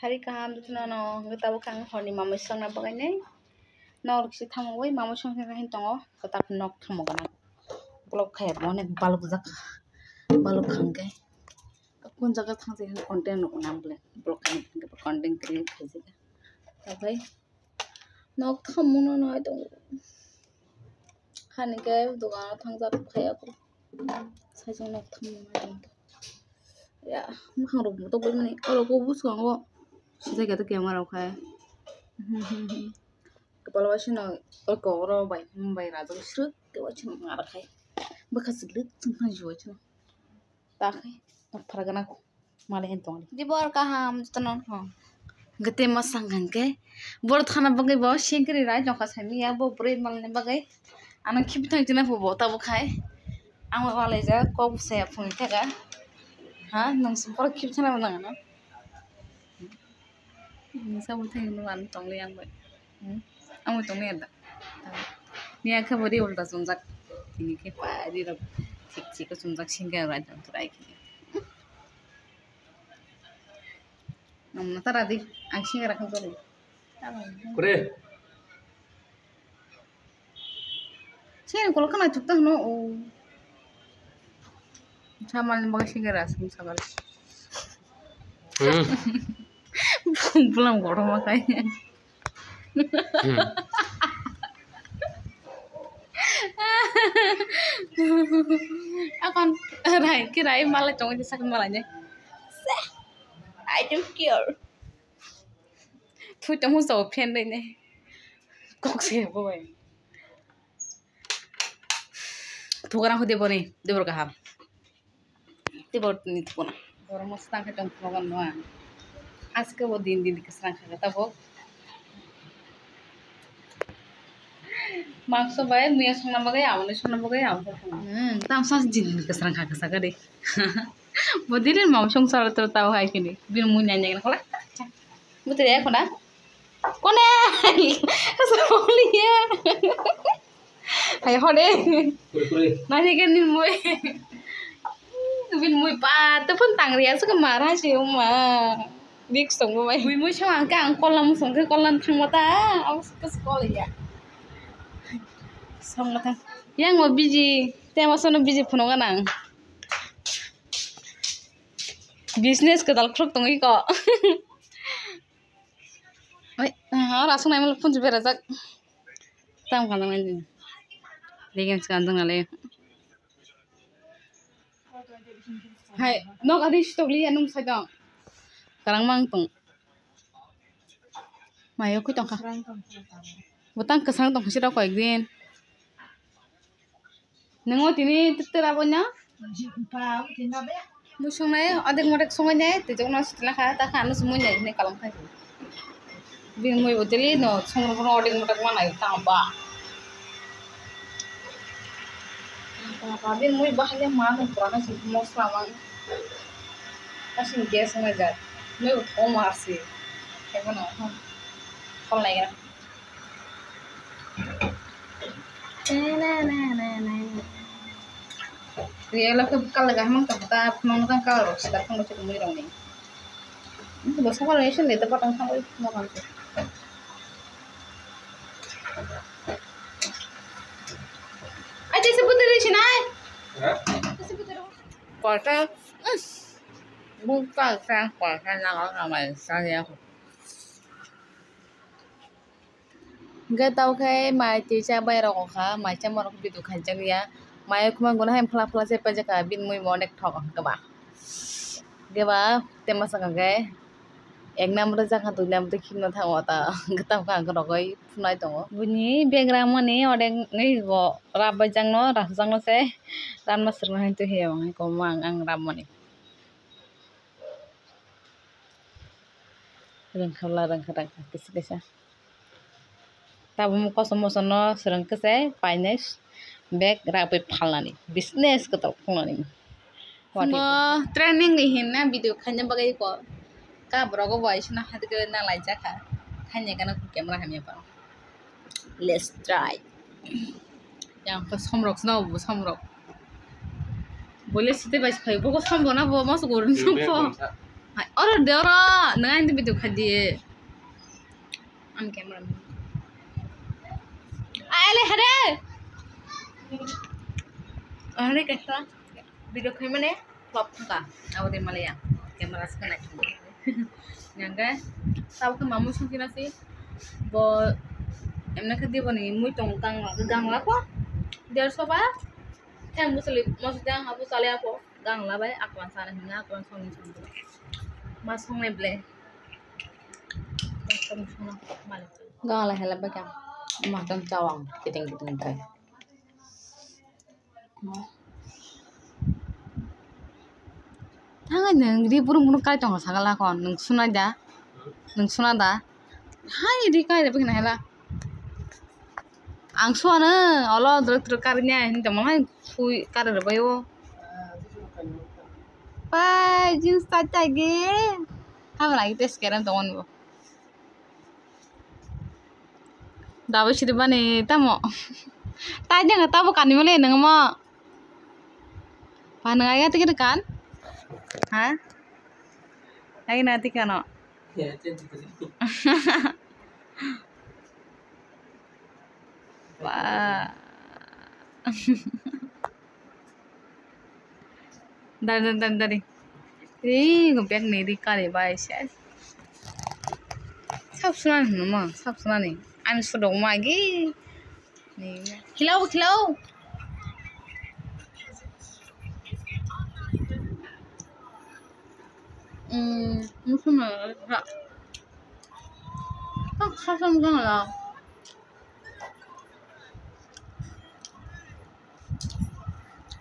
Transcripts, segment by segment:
hari kaham tu na no ngetabu kang horni mama sang na bagai nei nor kisi thamoi mama sang ka hin tongo katak nok thamogana blok khay bonek baluk khangke kun jaga thangse content no nam ble blok khay content create khaise tabai nok thamono no dong khani ke dugan thangja khaya ko sajong nok thamono dong ya mukhang ro to bol mani oro ko busango sida ga to camera khay kepala wasino ko ro bai ra jong srut ke wasino ngar khay bakaslik tungkang juwa chino takai paragana ko male hen tong di bor ka ham tanon ho gete masangan ke bor thana bagai bo shingri ra jongka sami ya bo bre malne bagai ana khibitang jina bo ta bo khai ang wale ja ko se phung thega ha nang super khibthana nang na sa bo theng no an tong le yang bai ang tong ne da ni akha bodi ulta sunjak ini ke pari ra ठीक को sunjak singa ra jang trai ki namna tara di ang singa ra khang ko kore chen ko kana chukta no o chamal ni baga singa ra sam sagal pulang goro makai akan rai malah cong disak malahnya I don't care thôi trong dầu phen đây này cọc xe boy thu cái nào không đi bor cái ham đi bor ni thu na bor mos tang trong program no आज के वो दिन kesana kata bo मार्क्स बाय मुया संना बगे आवने संना बगे आव ताम सास दिन kesana kaka deh bodirin mam সংসার তো তাও হয় কিনি বিন মুই নাই না খলা বুতে রে কোনা কোনে সলিয়া hay hode na ni ken muy bin muy pa to pun tang ria su ka mara siu ma dik song mai muy chang ka ang kolam song ke kolam thang mata aw ka skolia song mata yang mo biji tema sono biji phuno ganang business ke dal kruk tongi ko oi rasung nai mal pun jebera jak tam kan nang ni legem sekan tang ale hai nok adi stokli anung sajang karang mang tong mayo ku tong ka butang kesang tong sira ko ekdin nengo tini tetera bonya musung nai adek modek songai nai te jong na sitla kha ta khanu sumun nai ne kalam khai bin moi boteli no song ro adek modek ma nai ta ba ta bin moi bahale ma no purana si mosla mang asin gas ma ja moi utho marsi he kono kol lai ga na Dia lah ke kal gah mang ta nong tang kal ro sta khang chu mui rong ni bo sa kal nation le ta patang khang oi mo kan ai te sebut dari sini ai sebut dari kota buka sang kota nang ramai saya Gak tahu kayak mai cha bai ro kha mai cha mar bidu khanjang ya mai kuma guna hem phla se pa jaka bin mui monek thok ka ba geba tema sa ga ek nam ra jaka tu nam te khimna thang ta gata ka ga roi phunai tong buni background mane odeng nei go rab jang no se ran ma sir ma tu he wang ko mang ang ram mane rang khala rang kisa tabum ko somosono serang kese paines bag rapi phalani business ko to phulani mo training ni hinna video khanya bagai ko ka brogo voice na had ke na lai ja kha khanya kana camera hamya pa let's try yang ko somrok na bu somrok bole site bas khai bo ko sombo na bo mas gorun sombo Order deh orang, nengah itu video kadi. Am camera. Ayo hari. Hari kata video kami mana? Flop ka. Aku di Malaysia. Kamera sekarang cuma. Nyangga. Tahu ke mamu sih nasi. Bo, emna kadi bani mui tongkang gang lah kok. Dia sopa. Yang maksudnya aku salah apa? Gang lah bay. Aku sana hingga aku soni soni. Masuk meble. Gang lah hela bay kam. Makan cawang, kiting kayak. Tangan yang di burung kaya tong sagala kon, nung suna dah. Hai di kaya tapi kena hela. Angsuan Allah terus karnya, ini teman kui kar bayo. Pai jeans tata ge. Kamu lagi tes sekarang teman bu. Dapat sih nih, tamu. Tanya nggak tahu kan dimana neng mau. Paneng aja tuh kan? Hah? Lagi nanti kan? Ya, itu. Wah. Dari. Ini ngomong nih di kali bahasa. Sab sunan nama, sab sunan nih. Anu sudah lagi. Nih, hilau. Musuh mana? Tak khasam kan lah.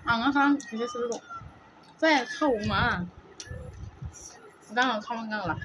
Angah kan kita seru. Saya kau mah. Gang lah.